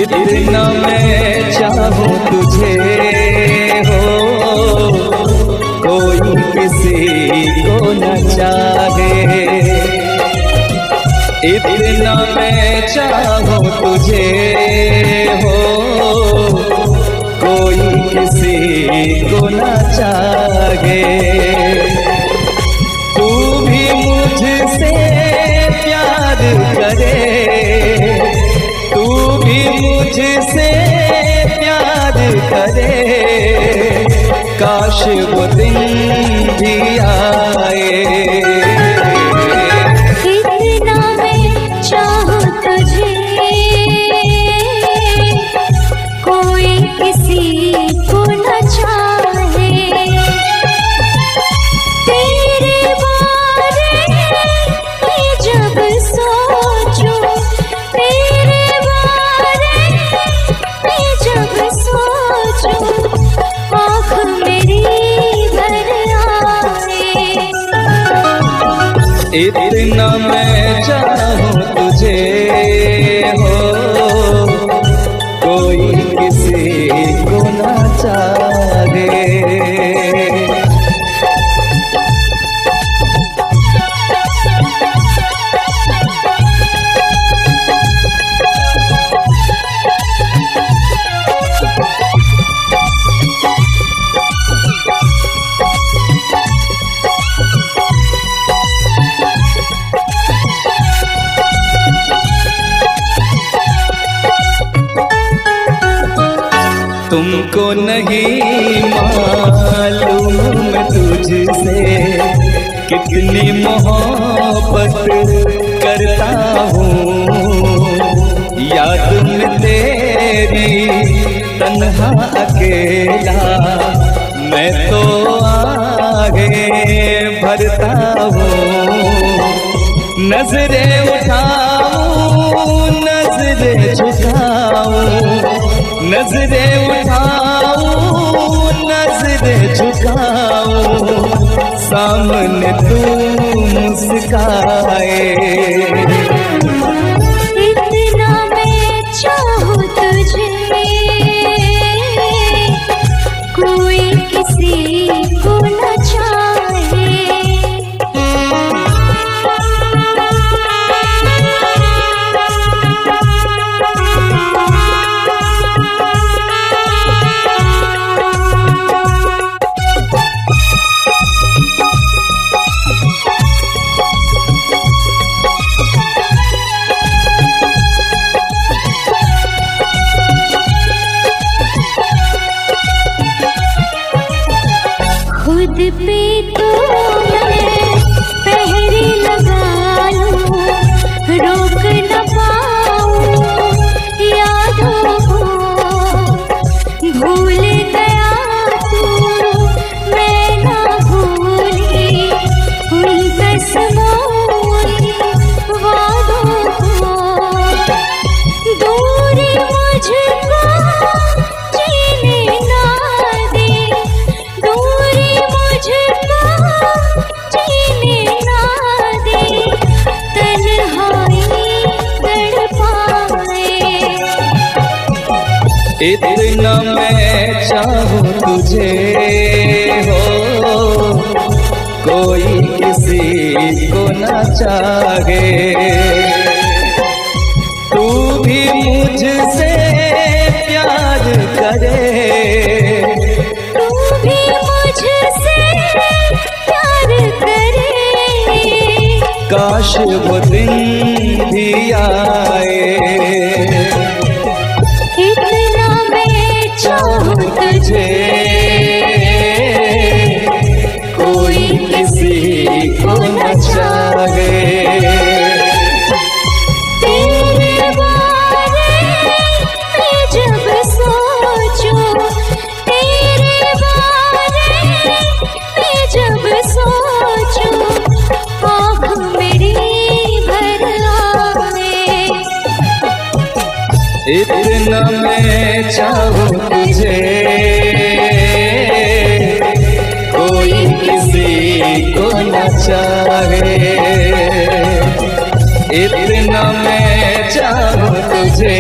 इतना मैं चाहूं तुझे हो, कोई किसी को न चाहे। इतना मैं चाहूं तुझे हो, कोई किसी को न चाहे। तू भी मुझसे प्यार करे, तू भी मुझसे प्यार करे, काश वो दिन भी आए। इतना मैं चाहूं तुझे, कोई किसी को न चाहे। तेरे बारे में जब सोचूं, तेरे बारे में जब सोचूं, आँख मेरी भर आए। इतना मैं चाहूं तुझे हो, कोई किसी को न चाहे। तुमको नहीं मालूम मैं तुझसे कितनी मोहब्बत करता हूँ। याद में तेरी तन्हा अकेला मैं तो आगे भरता हूँ। नजरें उठाऊं नजरें झुकाऊं, नजरें उठाऊं नजरें झुकाऊं, सामने तू मुस्काए। इतना मैं चाहूं तुझे, कोई किसी को न चाहे। खुद पे तो मैं पहरे लगा लूं, रोक न पाऊं यादों को। भूल गया तू मैं ना भूली उन कसमों वादों को। दूरी मुझको जीने ना दे, दूरी मुझको जीने ना दे, तन्हाई तड़पाए। इतना मैं चाहूं तुझे हो, कोई किसी को न चाहे। तू भी मुझसे प्यार करे, तू भी मुझसे प्यार करे, काश वो दिन भी आए। इतना मैं चाहूं तुझे, कोई किसी को न चाहे। तेरे बारे में जब सोचूं, तेरे बारे में जब सोचूं, आँख मेरी भर आए। इतना मैं चाहूं तुझे, कोई किसी को न चाहे। इतना मैं चाहूं तुझे।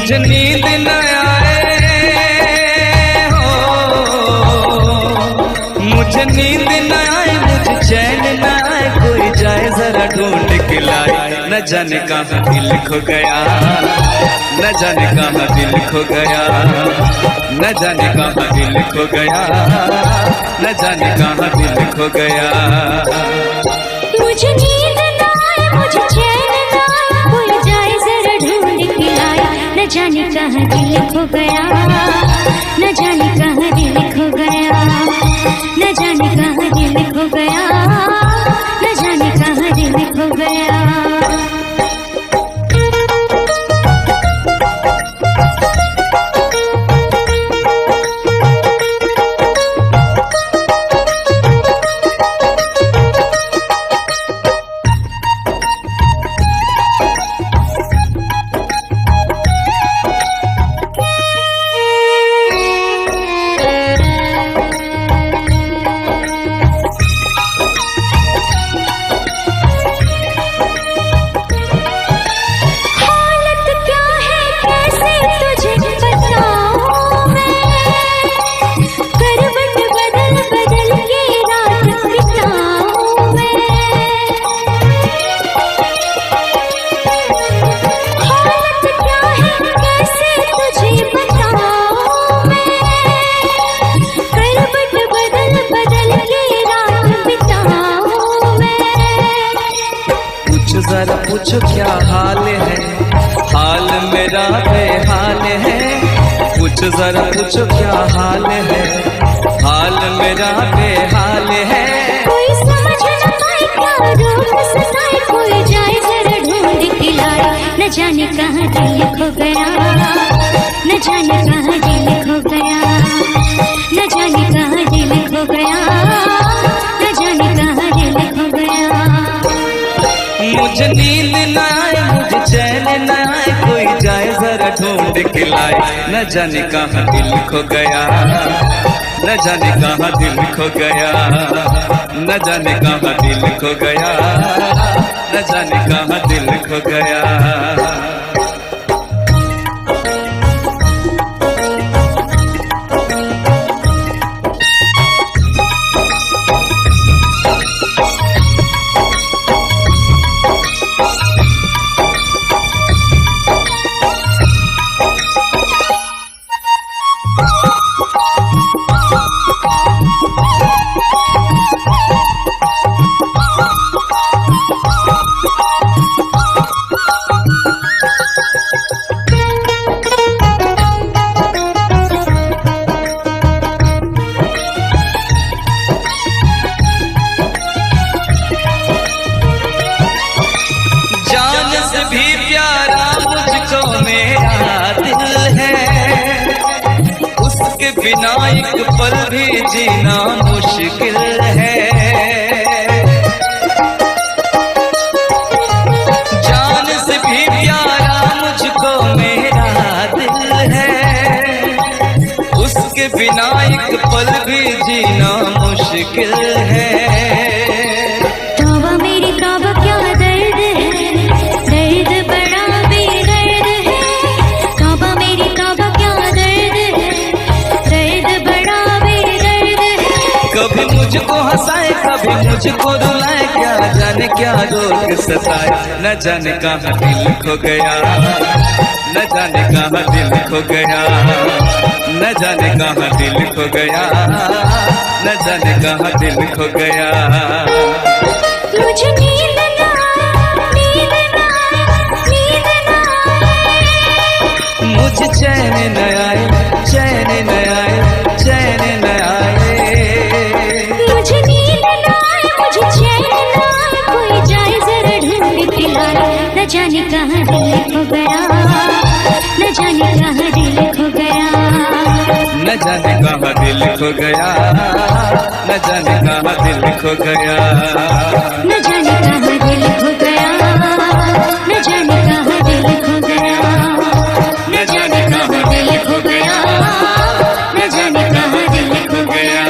मुझे नींद न आए हो, मुझे नींद न आए, मुझे चैन न आए, कोई जाए जरा ढूंढ के लाए। न जाने कहाँ दिल खो गया, न जाने कहाँ दिल खो गया, न जाने कहाँ दिल खो गया, न जाने कहाँ दिल खो गया। मुझे नींद न आए, मुझे चैन न आए, कोई जाए जरा ढूंढ के लाए। न जाने कहाँ दिल खो गया, न जाने कहाँ दिल खो गया, न जाने कहाँ दिल खो गया, न जाने कहाँ दिल खो गया। जरा पूछो क्या हाल है, हाल मेरा बेहाल है। पूछो जरा पूछो क्या हाल है, हाल मेरा बेहाल है। कोई समझ न पाए क्या रोग सताए, कोई जाए जरा ढूंढ के लाए। न जाने कहाँ दिल खो गया, न जाने कहाँ दिल खो गया, न जाने कहाँ दिल खो गया, न जाने कहाँ दिल खो गया। मुझे नींद न आए, मुझे चैन न आए, कोई जाए जरा ढूंढ के लाए। न जाने कहाँ दिल खो गया, न जाने कहाँ दिल खो गया, न जाने कहाँ दिल खो गया, न जाने कहाँ दिल खो गया। बिना एक पल भी जीना मुश्किल है। जान से भी प्यारा मुझको मेरा दिल है, उसके बिना एक पल भी जीना मुश्किल है। तौबा मेरी तौबा क्या दर्द है, दर्द बड़ा बेदर्द है। तौबा मेरी तौबा क्या दर्द है, दर्द बड़ा बेदर्द है। कभी मुझको हंसाए कभी मुझको रुलाए, क्या जाने क्या रोग सताए। न जाने कहाँ दिल खो गया, न जाने कहाँ दिल खो गया, न जाने कहाँ दिल खो गया, न जाने कहाँ दिल खो गया। मुझे नींद न आए, नींद न आए, नींद न आए। मुझे चैन न आए, चैन न आए, चैन न आए। मुझे नींद न आए, मुझे चैन न आए, कोई जाए जरा ढूंढ के लाए। न जाने कहाँ दिल खो गया, न जाने कहाँ दिल खो गया, न जाने कहाँ दिल खो गया, न जाने कहाँ दिल खो गया, न जाने कहाँ दिल खो गया, न जाने कहाँ दिल खो गया, न जाने कहाँ दिल खो गया, न जाने कहाँ दिल खो गया।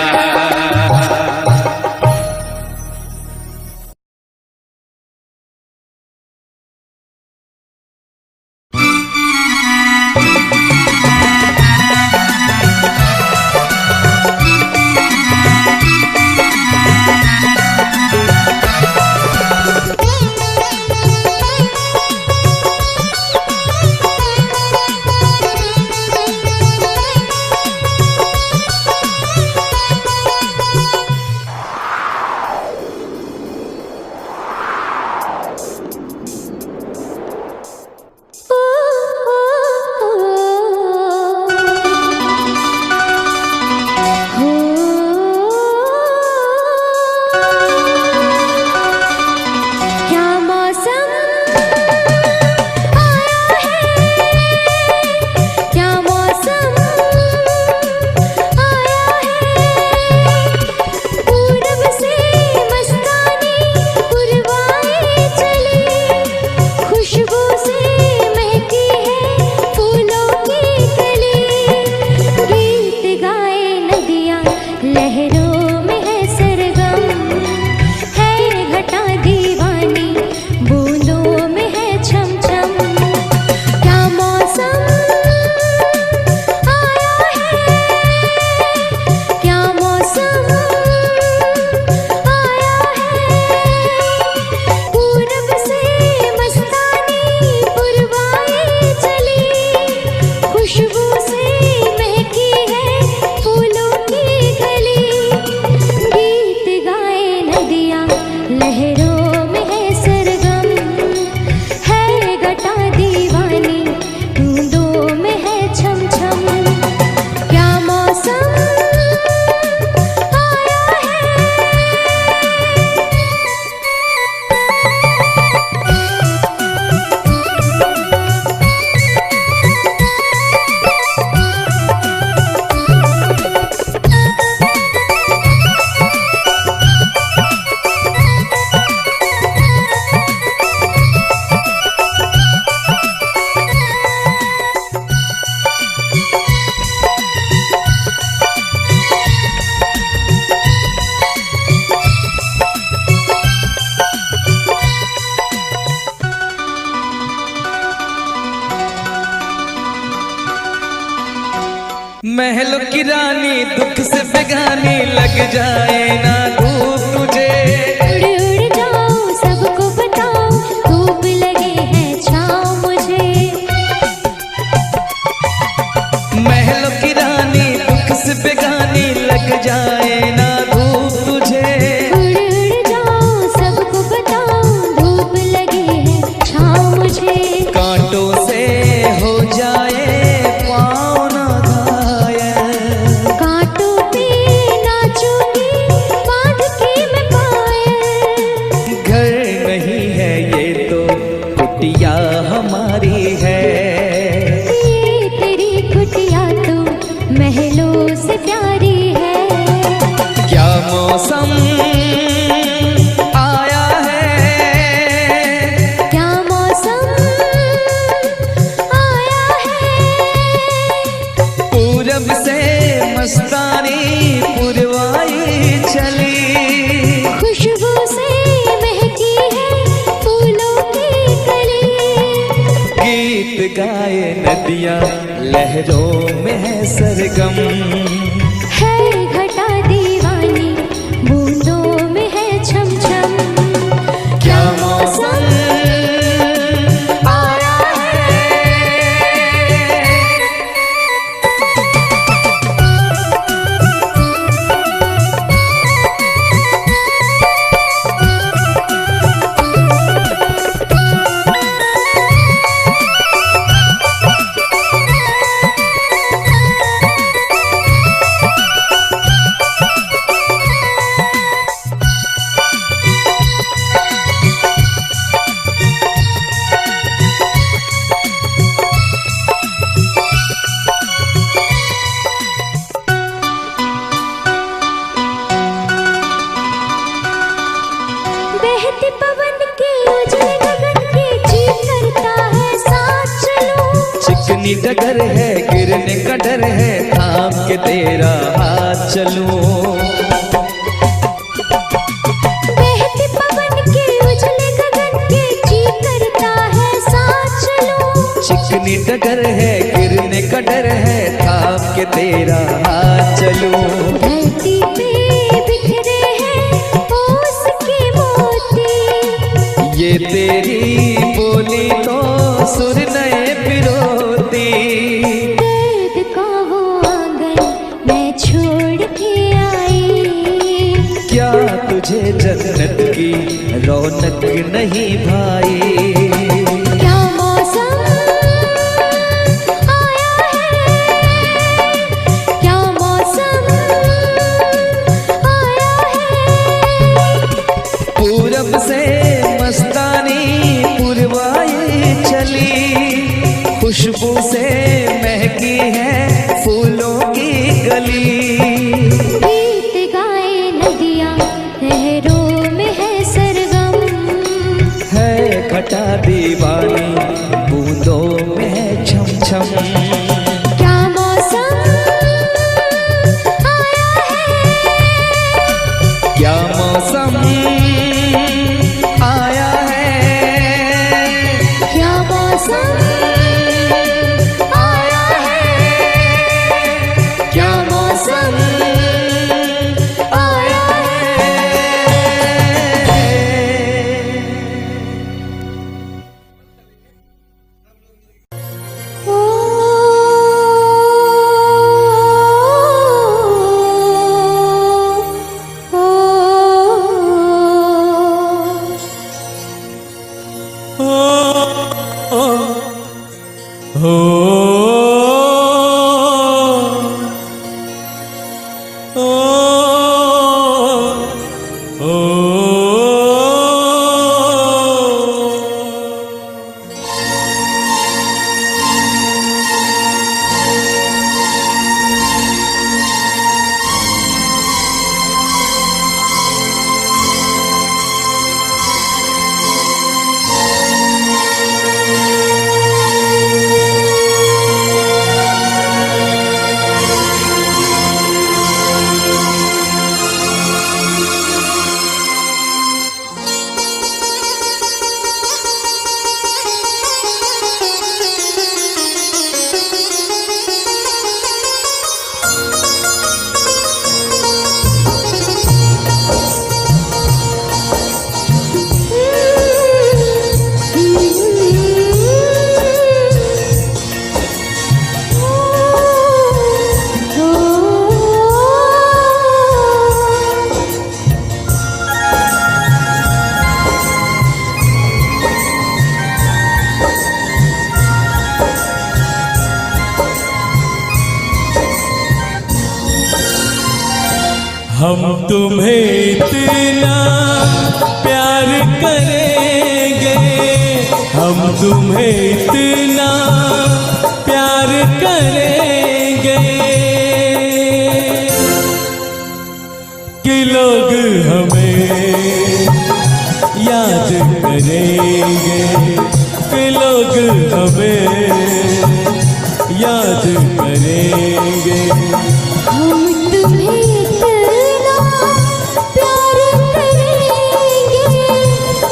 खुशबू से महकी है फूलों की गली। गीत गाए नदियाँ लहरों में है सरगम, है घटा दीवानी बूंदों में है छम छम। क्या मौसम आया है, महलों की रानी दुख से बेगानी लग जाए ना धूप तुझे। उड़ उड़ जाओ सबको बताओ धूप लगे है छाँव मुझे। महलों की रानी दुख से बेगानी लग जाए ना धूप तुझे। उड़ उड़ जाओ सबको बताओ धूप लगे है छाँव मुझे। कांटों से हो जाए पाँव ना घायल, कांटों पे नाचूंगी बांध के मैं पायल। घर नहीं है ये तो कुटिया हमारी है। ये तेरी कुटिया तो महलों से प्यारी है। क्या मौसम आया है, क्या मौसम आया है, पूरब से मस्तानी पुरवाई चली। खुशबू से महकी है फूलों की कली। गीत गाए नदियाँ लहरों में है सरगम, है घटा दीवानी बूंदों में है छम छम। क्या मौसम आया है। बहते पवन के उजले गगन के जी करता है साथ चलूं। चिकनी डगर है गिरने का डर है थाम के तेरा हाथ चलूं। बहते पवन के उजले गगन के जी करता है साथ चलूं। चिकनी डगर है गिरने का डर है थाम के तेरा हाथ चलूं। धरती पे बिखरे हैं ओस के मोती। ये तेरी बोली तो सुर नए पिरोती। दर्द का वो आंगन मैं छोड़ के आई। क्या तुझे जन्नत की रौनक नहीं भाई। क्या मौसम आया है, क्या मौसम आया है। पूरब से मस्तानी पुरवाई चली। खुशबू से महकी है फूलों की गली। गीत गाए नदियाँ लहरों में है सरगम, है घटा दीवानी बूंदों में है छम छम। क्या मौसम आया है, क्या मौसम आया है। क्या मौसम आया है, क्या मौसम हम तुम्हें इतना प्यार करेंगे, हम तुम्हें इतना प्यार करेंगे कि लोग हमें याद करेंगे, कि लोग हमें याद करेंगे। हम तुम्हें इतना प्यार करेंगे,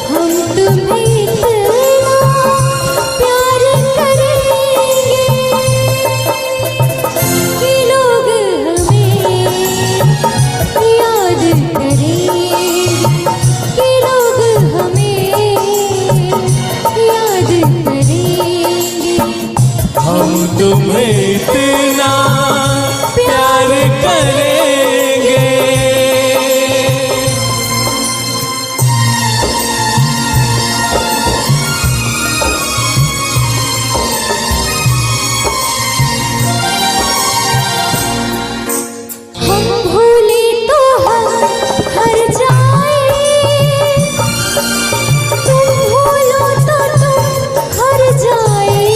हम तुम्हें इतना प्यार करेंगे कि लोग हमें याद करेंगे, कि लोग हमें याद करेंगे। हम तुम्हें इतना प्यार करेंगे। हम भूले तो हम हर जाए, तुम भूलो तो तुम हर जाए।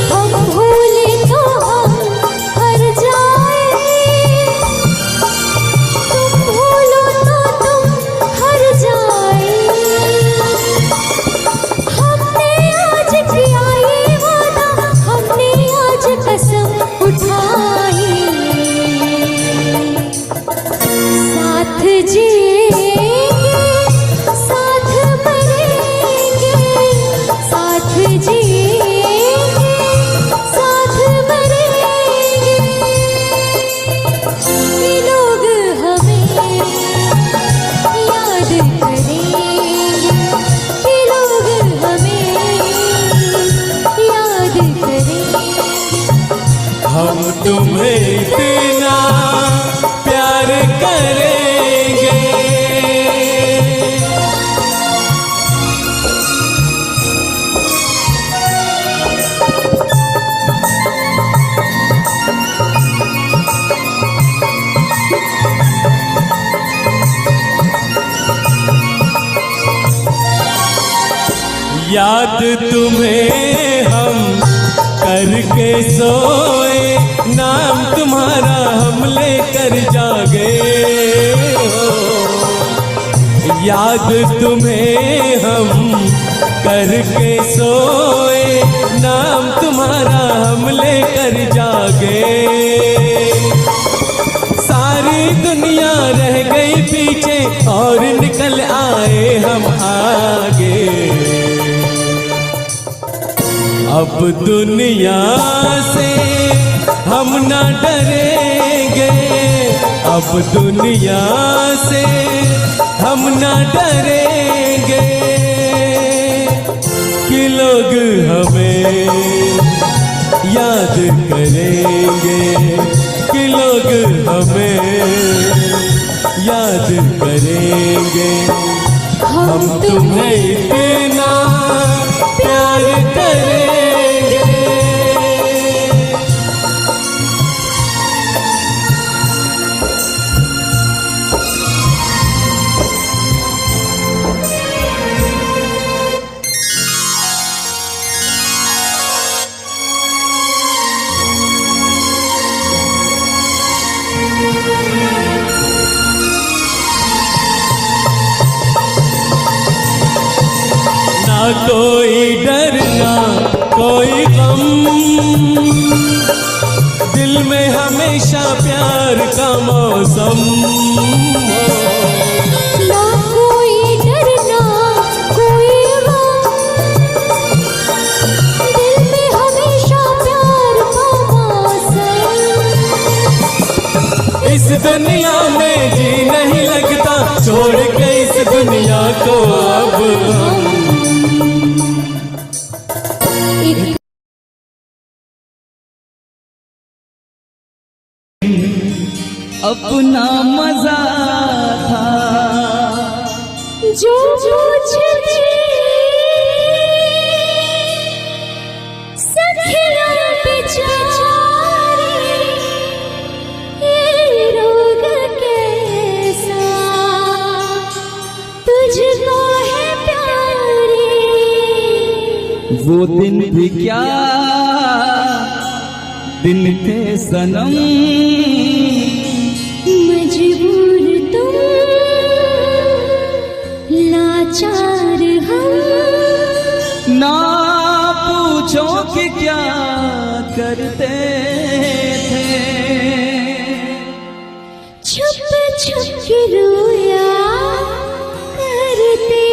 हम भूले तो हम हर जाए, तुम भूलो तो तुम हर जाए। हमने आज किया ये वादा, हमने आज कसम उठाई, साथ जिएंगे साथ मरेंगे, साथ जिएंगे साथ मरेंगे कि लोग हमें याद करेंगे, कि लोग हमें याद करेंगे। हम तुम्हें इतना प्यार करेंगे। याद तुम्हें हम करके सोए, नाम तुम्हारा हम लेकर जागे हो। याद तुम्हें हम करके सोए, नाम तुम्हारा हम लेकर जागे। सारी दुनिया रह गई पीछे और निकल आए हम आगे। अब दुनिया से हम न डरेंगे, अब दुनिया से हम न डरेंगे कि लोग हमें याद करेंगे, कि लोग हमें याद करेंगे। हम तुम्हें इतना प्यार करेंगे। ना कोई डर ना कोई गम, दिल में हमेशा प्यार का मौसम हो। ना कोई डर ना कोई गम, दिल में हमेशा प्यार का मौसम। इस दुनिया में जी नहीं लगता, छोड़ के इस दुनिया को अब हम। अपना मजा था जो मुझे सखिया बेचारी ये वो दिन भी क्या दिन थे सनम, मजबूर तुम लाचार हम, ना पूछो कि क्या करते थे, छुप छुप के रोया करते थे।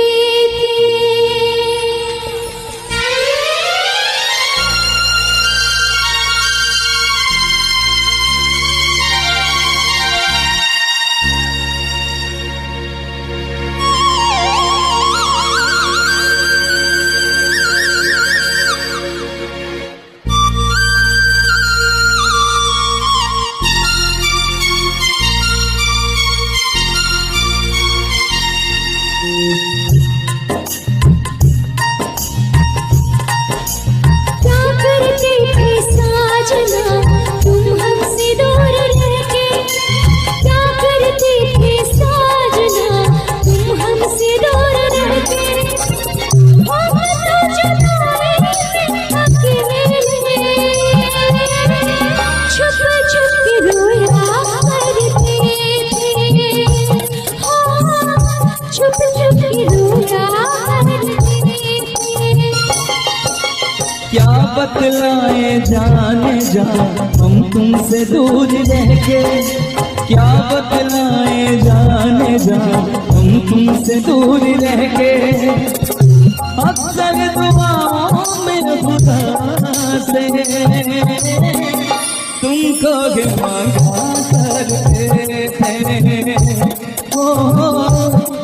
क्या करते थे साजना तुम हमसे दूर रह के, क्या करते थे साजना तुम हमसे दूर रह के, हम तो जुदाई में अकेले छुप छुप के रोया करते थे, हाँ छुप छुप के रोया करते थे। क्या बतलाए जाने जा हम तुमसे दूर रह के, क्या बतलाए जाने जा हम तुमसे दूर रह के, अक्सर दुआओं में खुदा से तुमको भी मांगा करते थे, ओ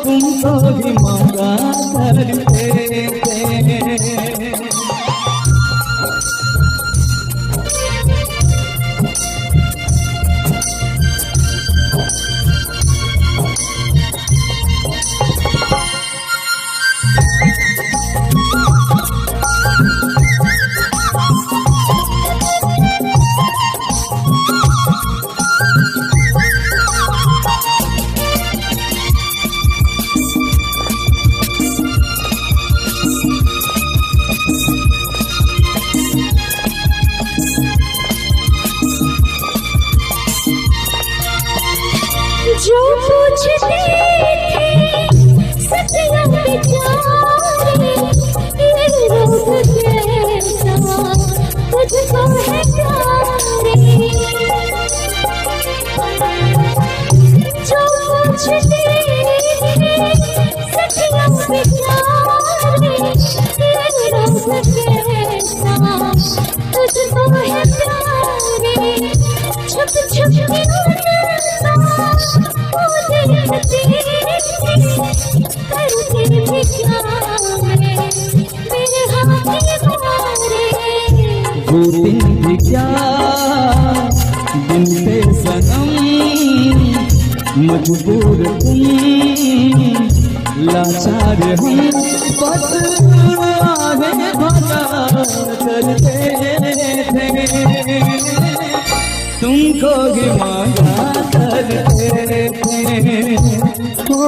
तुमको भी मांगा करते थे। जो पूछते थे सपना बेचारे, ये रोग कैसा तुझको है प्यारे, जो पूछते थे सपना बेचारे, ये रोग कैसा तुझको है प्यारे, छुप छुप के वो दिन भी क्या दिन थे सनम, मजबूर तुम लाचार हम, बस आगे भला करते थे, तुमको भी मांगा करते थे, ओ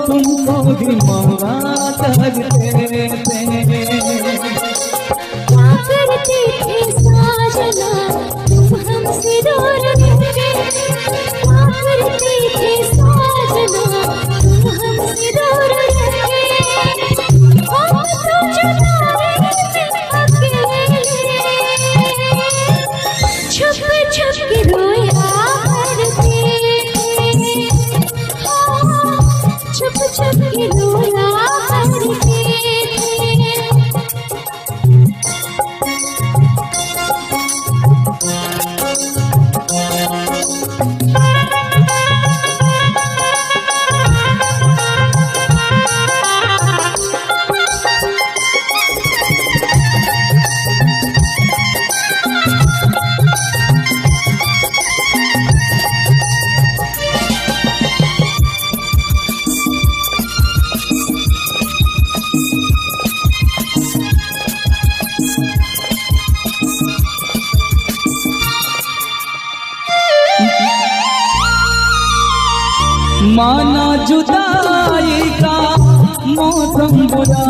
तुमको भी मांगा करते थे। क्या करते थे साजना तुम हमसे दूर रह के, क्या करते थे साजना तुम हमसे दूर रह के, हम तो जुदाई में अकेले छुप छुप के रोया करते थे, हाँ छुप छुप के रोया करते थे। माना जुदाई का मौसम बुरा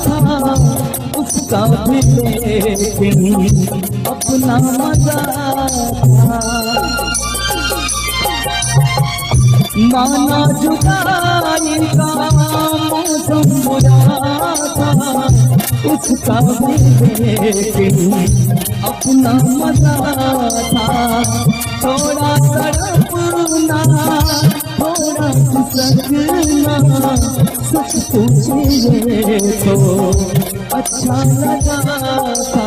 था, उसका भी लेकिन अपना मजा था। माना जुदाई का मौसम बुरा था, उसका भी लेकिन अपना मजा था। थोड़ा तड़पना, थोड़ा सकना, सच पूछिए तो अच्छा लगा था।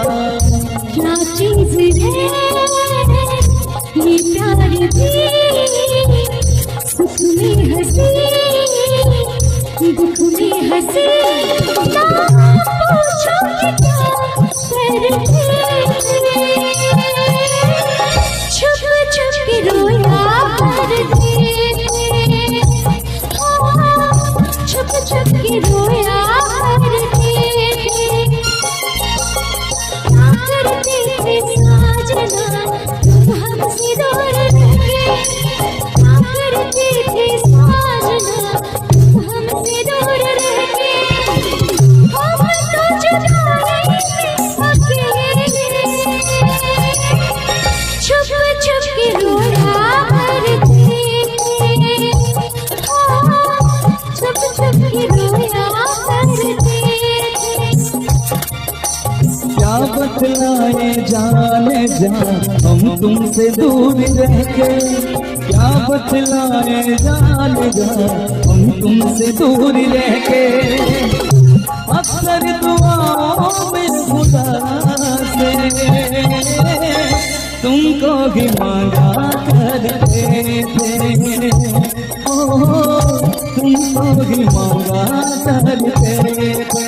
क्या चीज है ये प्यार भी, सुख में हंसी दुख में हंसी, ना पूछो कि क्या करते, छुप छुप के रोया करते, छुप छुप के रोया करते, क्या करते थे साजना तुम हमसे दूर रह के, क्या करते थे साजना तुम हमसे दूर रह के, हम तो जुदाई में अकेले, छुप छुप के रोया करते, छुप छुप के रोया करते। क्या बतलाए जाने जा हम तुमसे दूर रह के, क्या बतलाए जाने जा हम तुमसे दूर रह के। अक्सर दुआओं में खुदा से तुमको भी मांगा करते थे, ओ तुमको भी मांगा करते थे।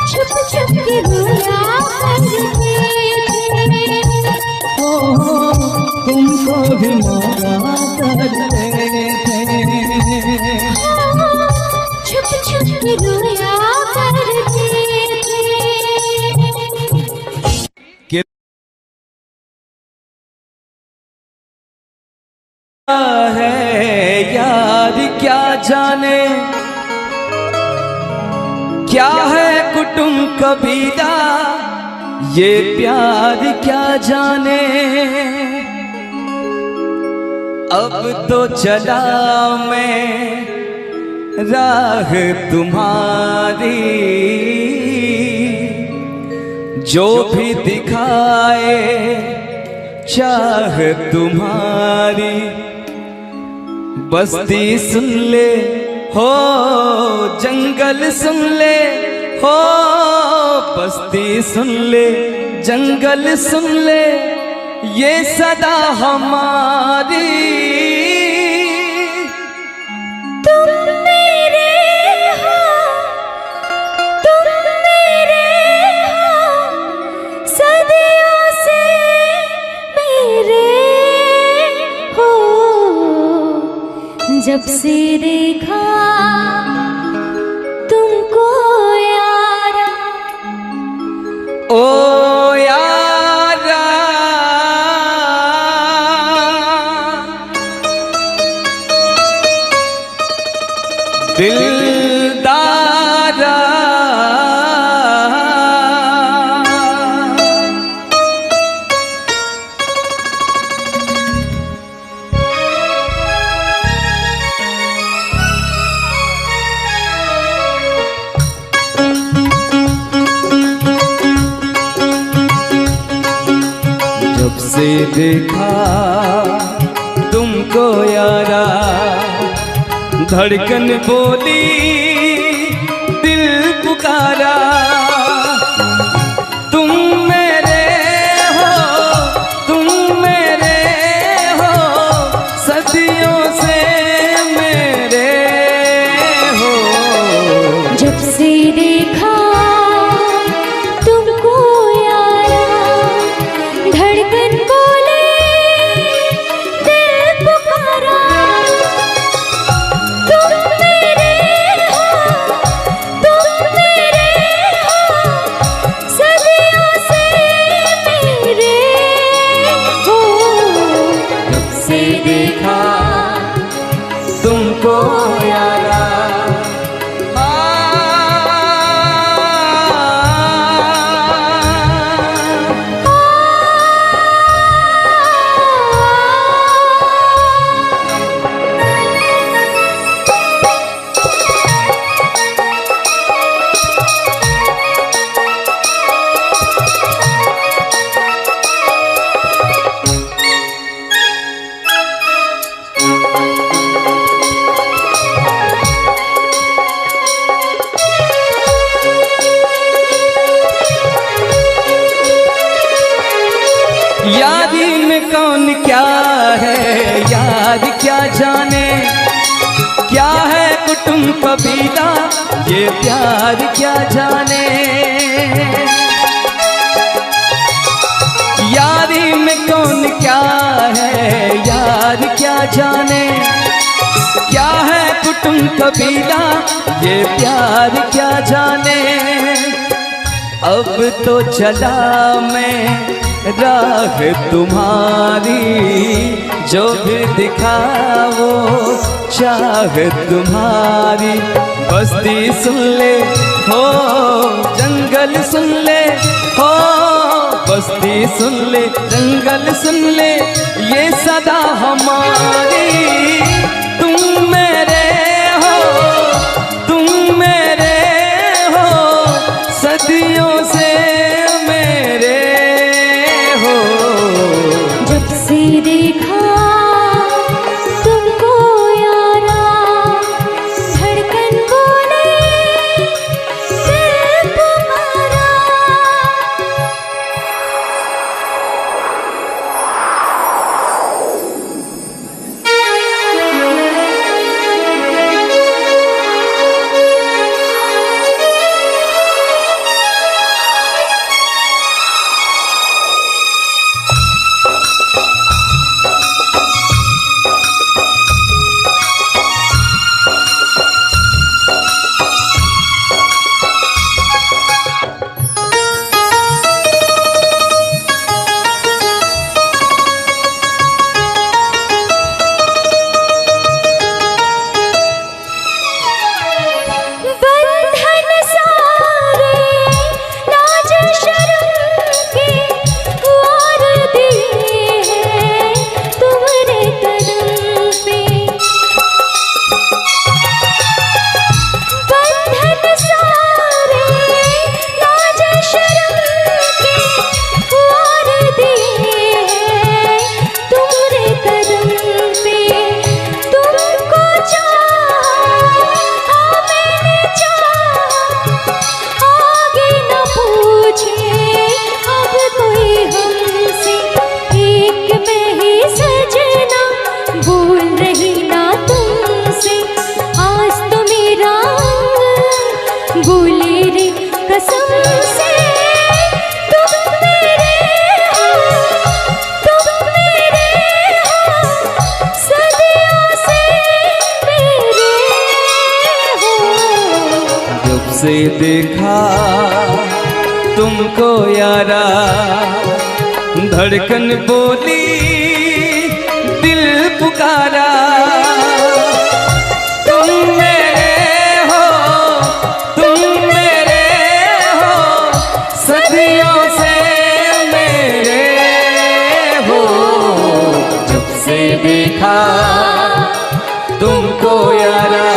छुप छुप के रोया करते थे, तुमको भी मांगा करते थे। छुप छुप के रोया करते थे। क्या है यार क्या जाने, क्या है कुटुंब कबीला, ये प्यार क्या जाने। अब तो चला मैं राह तुम्हारी, जो भी दिखाए चाह तुम्हारी। बस्ती सुन ले हो जंगल सुन ले हो, बस्ती सुन ले जंगल सुन ले, ये सदा हमारी। तुम मेरे हो, तुम मेरे हो, सदियों से मेरे हो, जब से देखा तुमको यारा, ओ यारा दिलदारा, जब से देखा तुमको यारा, धड़कन बोली दिल पुकारा। तुम मेरे हो, तुम मेरे हो, सदियों से मेरे हो। जब से देखा तुमको यारा, धड़कन बोले दिल पुकारा। तुम मेरे हो, यारी में कौन क्या है यार क्या जाने, क्या है कुटुंब कबीला ये प्यार क्या जाने। यारी में कौन क्या है यार क्या जाने, क्या है कुटुंब कबीला ये प्यार क्या जाने। अब तो चला मैं राह तुम्हारी, जो भी दिखाओ चाह तुम्हारी। बस्ती सुन ले हो जंगल सुन ले हो, बस्ती सुन ले जंगल सुन ले ये सदा हमारी। तुम मेरे हो तुम मेरे हो सदियों से मेरे हो। जब से देखा तुमको यारा, धड़कन बोले दिल तुम्हारा। बंधन सारे लाज शर्म के वार दिए हैं तुम्हारे कदम पे। बंधन सारे लाज शर्म के वार दिए हैं तुम्हारे कदम पे। तुमको चाहा मैंने चाहा, आगे न पूछे अब कोई हमसे। एक मैं ही सजना बोल रही ना तुमसे, आज तो मेरा अंग बोले रे कसम से। तुम मेरे हो सदियों से मेरे हो। जब से देखा तुमको यारा, धड़कन बोली दिल पुकारा। तुम मेरे हो सदियों से मेरे हो। जब से देखा तुमको यारा,